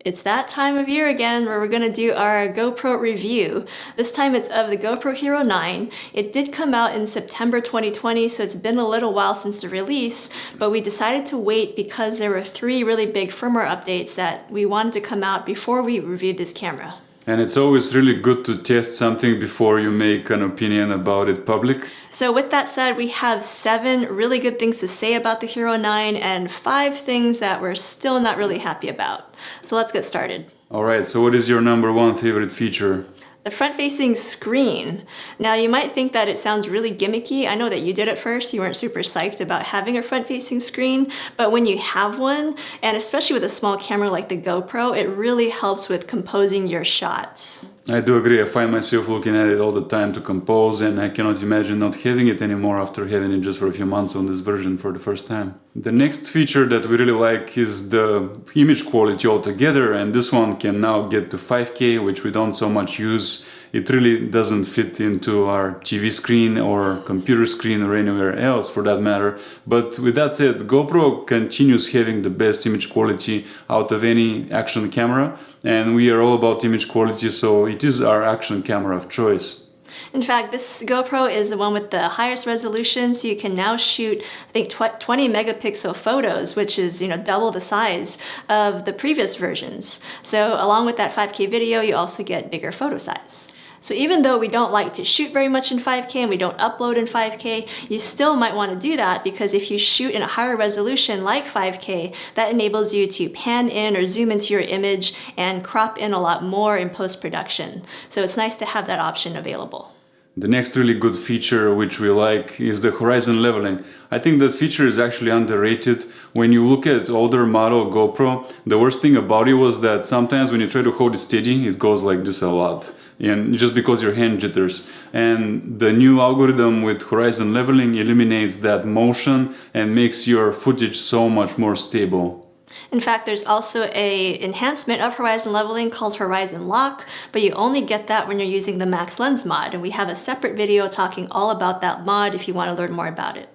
It's that time of year again where we're going to do our GoPro review. This time it's of the GoPro Hero 9. It did come out in September 2020, so it's been a little while since the release, but we decided to wait because there were 3 really big firmware updates that we wanted to come out before we reviewed this camera. And it's always really good to test something before you make an opinion about it public. So with that said, we have 7 really good things to say about the Hero 9 and 5 things that we're still not really happy about. So let's get started. Alright, so what is your #1 favorite feature? The front-facing screen. Now you might think that it sounds really gimmicky. I know that you did at first. You weren't super psyched about having a front-facing screen, but when you have one, and especially with a small camera like the GoPro, it really helps with composing your shots. I do agree. I find myself looking at it all the time to compose, and I cannot imagine not having it anymore after having it just for a few months on this version for the first time. The next feature that we really like is the image quality altogether, and this one can now get to 5K, which we don't so much use. It really doesn't fit into our TV screen or computer screen or anywhere else for that matter. But with that said, GoPro continues having the best image quality out of any action camera, and we are all about image quality, so it is our action camera of choice. In fact, this GoPro is the one with the highest resolution, so you can now shoot, I think, 20 megapixel photos, which is, double the size of the previous versions. So along with that 5K video, you also get bigger photo size. So even though we don't like to shoot very much in 5K and we don't upload in 5K, you still might want to do that because if you shoot in a higher resolution like 5K, that enables you to pan in or zoom into your image and crop in a lot more in post-production. So it's nice to have that option available. The next really good feature which we like is the horizon leveling. I think that feature is actually underrated. When you look at older model GoPro, the worst thing about it was that sometimes when you try to hold it steady, it goes like this a lot. And just because your hand jitters. And the new algorithm with horizon leveling eliminates that motion and makes your footage so much more stable. In fact, there's also an enhancement of horizon leveling called Horizon Lock, but you only get that when you're using the Max Lens mod, and we have a separate video talking all about that mod if you want to learn more about it.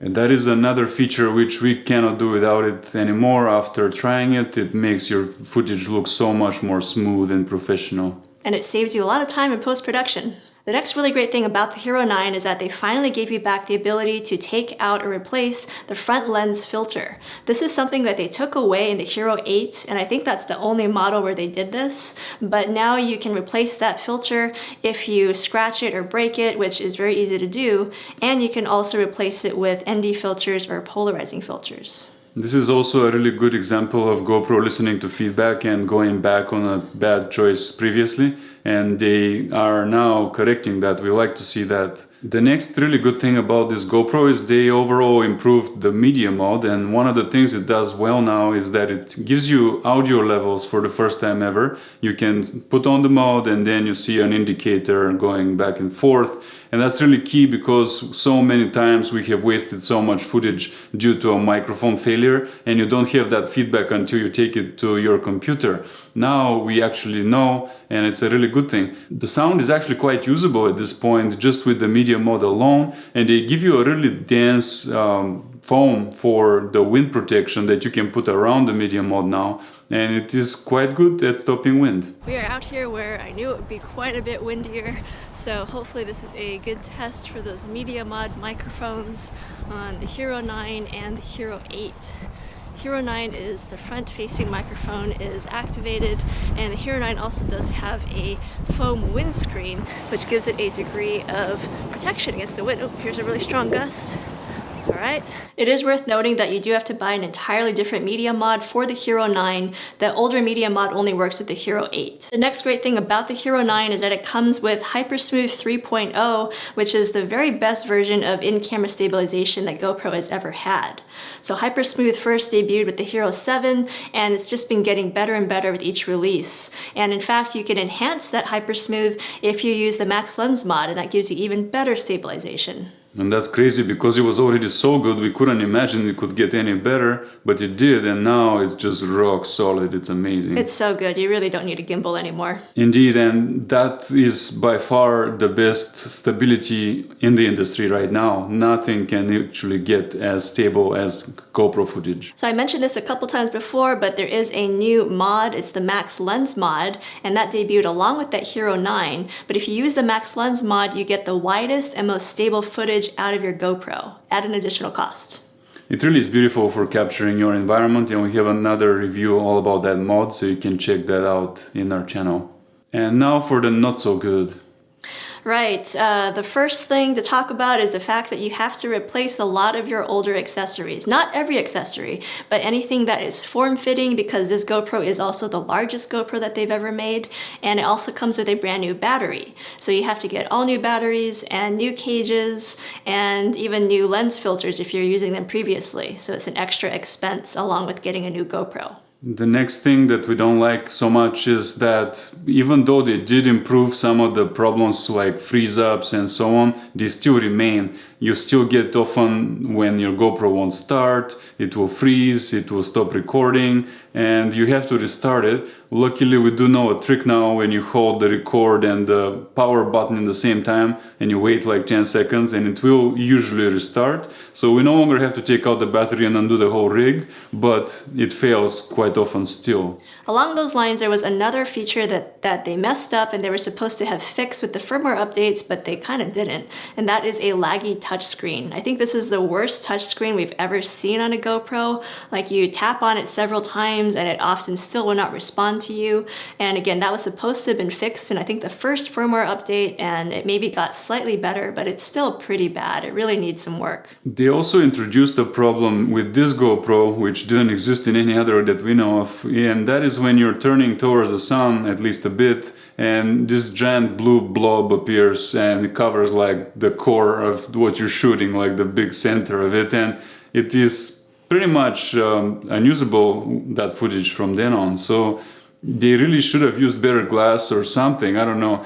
And that is another feature which we cannot do without it anymore. After trying it, it makes your footage look so much more smooth and professional. And it saves you a lot of time in post-production. The next really great thing about the Hero 9 is that they finally gave you back the ability to take out or replace the front lens filter. This is something that they took away in the Hero 8, and I think that's the only model where they did this. But now you can replace that filter if you scratch it or break it, which is very easy to do, and you can also replace it with ND filters or polarizing filters. This is also a really good example of GoPro listening to feedback and going back on a bad choice previously, and they are now correcting that. We like to see that. The next really good thing about this GoPro is they overall improved the media mode, and one of the things it does well now is that it gives you audio levels for the first time ever. You can put on the mode and then you see an indicator going back and forth. And that's really key because so many times we have wasted so much footage due to a microphone failure and you don't have that feedback until you take it to your computer. Now we actually know, and it's a really good thing. The sound is actually quite usable at this point just with the media mode alone, and they give you a really dense foam for the wind protection that you can put around the media mode now, and it is quite good at stopping wind. We are out here where I knew it would be quite a bit windier, so hopefully this is a good test for those media mod microphones on the Hero 9 and the Hero 8. Hero 9 is the front-facing microphone is activated, and the Hero 9 also does have a foam windscreen, which gives it a degree of protection against the wind. Oh, here's a really strong gust. All right. It is worth noting that you do have to buy an entirely different media mod for the Hero 9. The older media mod only works with the Hero 8. The next great thing about the Hero 9 is that it comes with Hypersmooth 3.0, which is the very best version of in-camera stabilization that GoPro has ever had. So Hypersmooth first debuted with the Hero 7, and it's just been getting better and better with each release. And in fact, you can enhance that Hypersmooth if you use the Max Lens mod, and that gives you even better stabilization. And that's crazy because it was already so good, we couldn't imagine it could get any better, but it did, and now it's just rock solid. It's amazing. It's so good. You really don't need a gimbal anymore. Indeed, and that is by far the best stability in the industry right now. Nothing can actually get as stable as GoPro footage. So I mentioned this a couple times before, but there is a new mod. It's the Max Lens mod, and that debuted along with that Hero 9. But if you use the Max Lens mod, you get the widest and most stable footage out of your GoPro at an additional cost. It really is beautiful for capturing your environment, and we have another review all about that mod, so you can check that out in our channel. And now for the not so good. Right, the first thing to talk about is the fact that you have to replace a lot of your older accessories. Not every accessory, but anything that is form-fitting, because this GoPro is also the largest GoPro that they've ever made, and it also comes with a brand new battery. So you have to get all new batteries and new cages and even new lens filters if you're using them previously. So it's an extra expense along with getting a new GoPro. The next thing that we don't like so much is that even though they did improve some of the problems like freeze-ups and so on, they still remain. You still get often when your GoPro won't start, it will freeze, it will stop recording, and you have to restart it. Luckily, we do know a trick now when you hold the record and the power button in the same time and you wait like 10 seconds and it will usually restart. So we no longer have to take out the battery and undo the whole rig, but it fails quite often still. Along those lines, there was another feature that they messed up and they were supposed to have fixed with the firmware updates, but they kind of didn't, and that is a laggy touchscreen. I think this is the worst touchscreen we've ever seen on a GoPro. Like, you tap on it several times and it often still will not respond to you. And again, that was supposed to have been fixed in I think the first firmware update, and it maybe got slightly better, but it's still pretty bad. It really needs some work. They also introduced a problem with this GoPro, which didn't exist in any other that we know of, and that is when you're turning towards the sun, at least a bit, and this giant blue blob appears and it covers like the core of what you're shooting, like the big center of it, and it is pretty much unusable, that footage from then on. So they really should have used better glass or something, I don't know.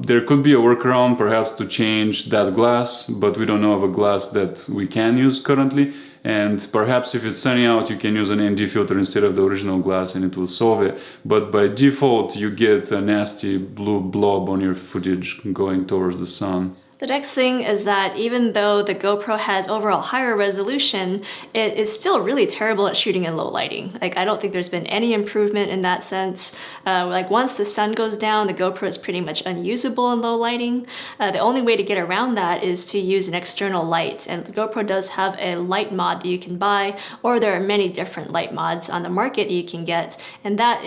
There could be a workaround perhaps to change that glass, but we don't know of a glass that we can use currently. And perhaps if it's sunny out, you can use an ND filter instead of the original glass and it will solve it. But by default, you get a nasty blue blob on your footage going towards the sun. The next thing is that even though the GoPro has overall higher resolution, it is still really terrible at shooting in low lighting. Like, I don't think there's been any improvement in that sense. Like, once the sun goes down, the GoPro is pretty much unusable in low lighting. The only way to get around that is to use an external light, and the GoPro does have a light mod that you can buy, or there are many different light mods on the market you can get, and that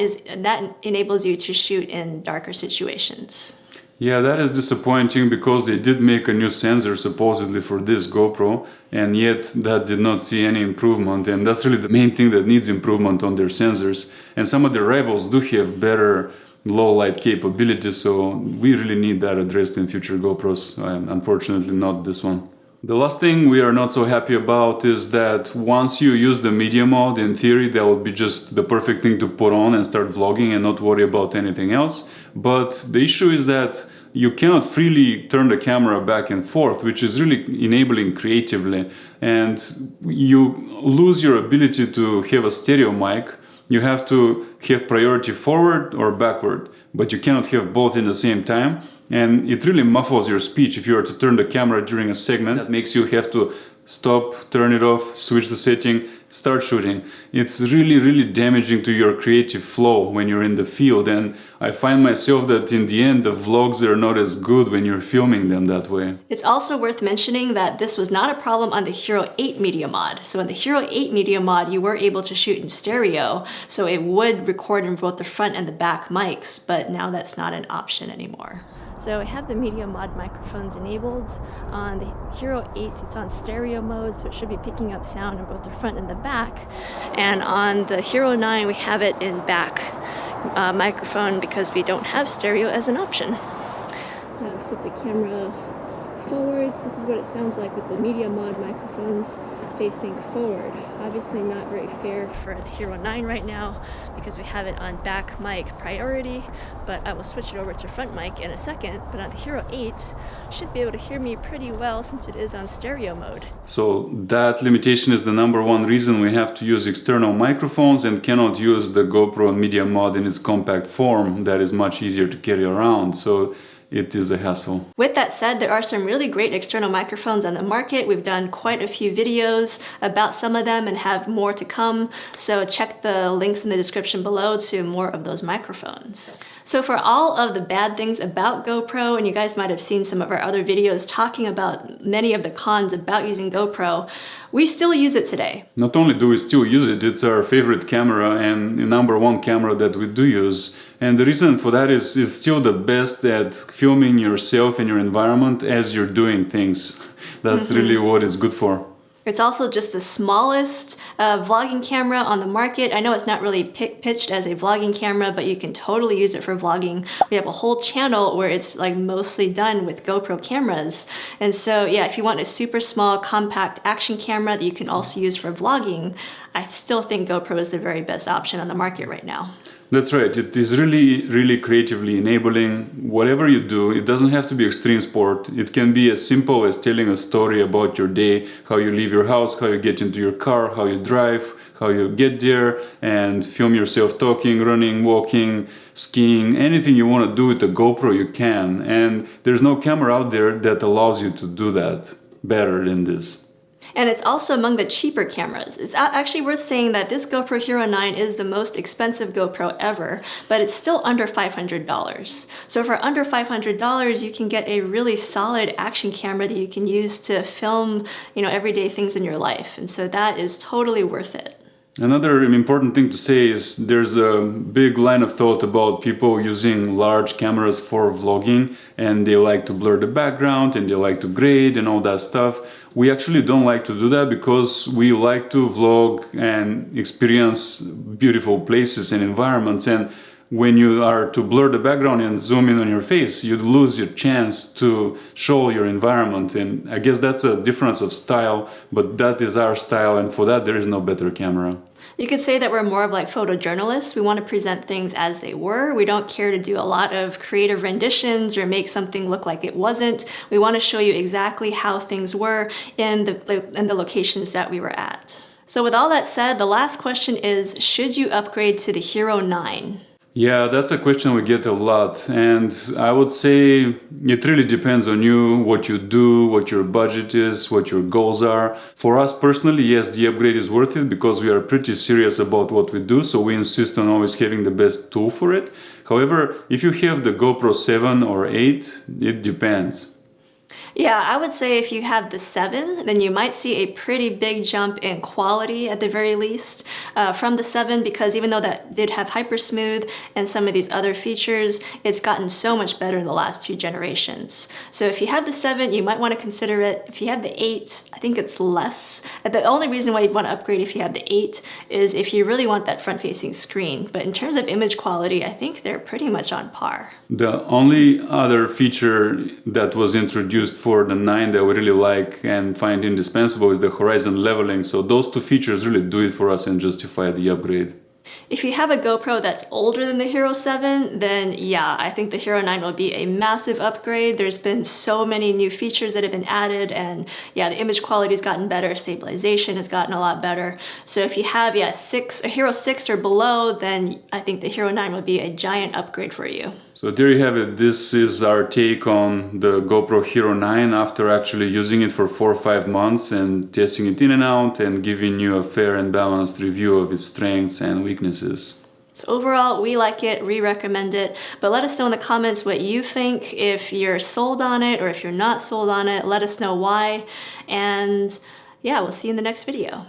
enables you to shoot in darker situations. Yeah, that is disappointing because they did make a new sensor supposedly for this GoPro, and yet that did not see any improvement, and that's really the main thing that needs improvement on their sensors. And some of the rivals do have better low light capabilities, so we really need that addressed in future GoPros, unfortunately not this one. The last thing we are not so happy about is that once you use the media mode, in theory that would be just the perfect thing to put on and start vlogging and not worry about anything else. But the issue is that you cannot freely turn the camera back and forth, which is really enabling creatively. And you lose your ability to have a stereo mic. You have to have priority forward or backward, but you cannot have both in the same time. And it really muffles your speech if you are to turn the camera during a segment. That makes you have to stop, turn it off, switch the setting, start shooting. It's really damaging to your creative flow when you're in the field, and I find myself that in the end the vlogs are not as good when you're filming them that way. It's also worth mentioning that this was not a problem on the Hero 8 media mod. So in the Hero 8 media mod you were able to shoot in stereo, so it would record in both the front and the back mics, but now that's not an option anymore. So I have the media mod microphones enabled. On the Hero 8, it's on stereo mode, so it should be picking up sound in both the front and the back. And on the Hero 9, we have it in back microphone because we don't have stereo as an option. So I flip the camera forwards, this is what it sounds like with the Media Mod microphones facing forward. Obviously not very fair for the Hero 9 right now because we have it on back mic priority, but I will switch it over to front mic in a second. But on the Hero 8, should be able to hear me pretty well since it is on stereo mode. So that limitation is the #1 reason we have to use external microphones and cannot use the GoPro Media Mod in its compact form that is much easier to carry around. So it is a hassle. With that said, there are some really great external microphones on the market. We've done quite a few videos about some of them and have more to come. So check the links in the description below to more of those microphones. So for all of the bad things about GoPro, and you guys might have seen some of our other videos talking about many of the cons about using GoPro, we still use it today. Not only do we still use it, it's our favorite camera and the #1 camera that we do use. And the reason for that is it's still the best at filming yourself and your environment as you're doing things. That's really what it's good for. It's also just the smallest vlogging camera on the market. I know it's not really pitched as a vlogging camera, but you can totally use it for vlogging. We have a whole channel where it's like mostly done with GoPro cameras. And so yeah, if you want a super small compact action camera that you can also use for vlogging, I still think GoPro is the very best option on the market right now. That's right. It is really creatively enabling whatever you do. It doesn't have to be extreme sport. It can be as simple as telling a story about your day, how you leave your house, how you get into your car, how you drive, how you get there, and film yourself talking, running, walking, skiing, anything you want to do with a GoPro you can. And there's no camera out there that allows you to do that better than this. And it's also among the cheaper cameras. It's actually worth saying that this GoPro Hero 9 is the most expensive GoPro ever, but it's still under $500. So for under $500, you can get a really solid action camera that you can use to film, everyday things in your life. And so that is totally worth it. Another important thing to say is there's a big line of thought about people using large cameras for vlogging, and they like to blur the background and they like to grade and all that stuff. We actually don't like to do that because we like to vlog and experience beautiful places and environments. And when you are to blur the background and zoom in on your face, you lose your chance to show your environment. And I guess that's a difference of style, but that is our style, and for that there is no better camera. You could say that we're more of like photojournalists. We want to present things as they were. We don't care to do a lot of creative renditions or make something look like it wasn't. We want to show you exactly how things were in the locations that we were at. So with all that said, the last question is, should you upgrade to the Hero 9? Yeah, that's a question we get a lot, and I would say it really depends on you, what you do, what your budget is, what your goals are. For us personally, yes, the upgrade is worth it because we are pretty serious about what we do, so we insist on always having the best tool for it. However, if you have the GoPro 7 or 8, it depends. Yeah, I would say if you have the 7, then you might see a pretty big jump in quality at the very least from the 7, because even though that did have hypersmooth and some of these other features, it's gotten so much better in the last 2 generations. So if you have the 7, you might want to consider it. If you have the 8, I think it's less. The only reason why you'd want to upgrade if you have the 8 is if you really want that front-facing screen. But in terms of image quality, I think they're pretty much on par. The only other feature that was introduced for the 9 that we really like and find indispensable is the horizon leveling. So those 2 features really do it for us and justify the upgrade. If you have a GoPro that's older than the Hero 7, then yeah, I think the Hero 9 will be a massive upgrade. There's been so many new features that have been added, and yeah, the image quality has gotten better, stabilization has gotten a lot better. So if you have a Hero 6 or below, then I think the Hero 9 will be a giant upgrade for you. So there you have it. This is our take on the GoPro Hero 9 after actually using it for 4 or 5 months and testing it in and out and giving you a fair and balanced review of its strengths and weaknesses. So overall, we like it, we recommend it, but let us know in the comments what you think. If you're sold on it or if you're not sold on it, let us know why. And yeah, we'll see you in the next video.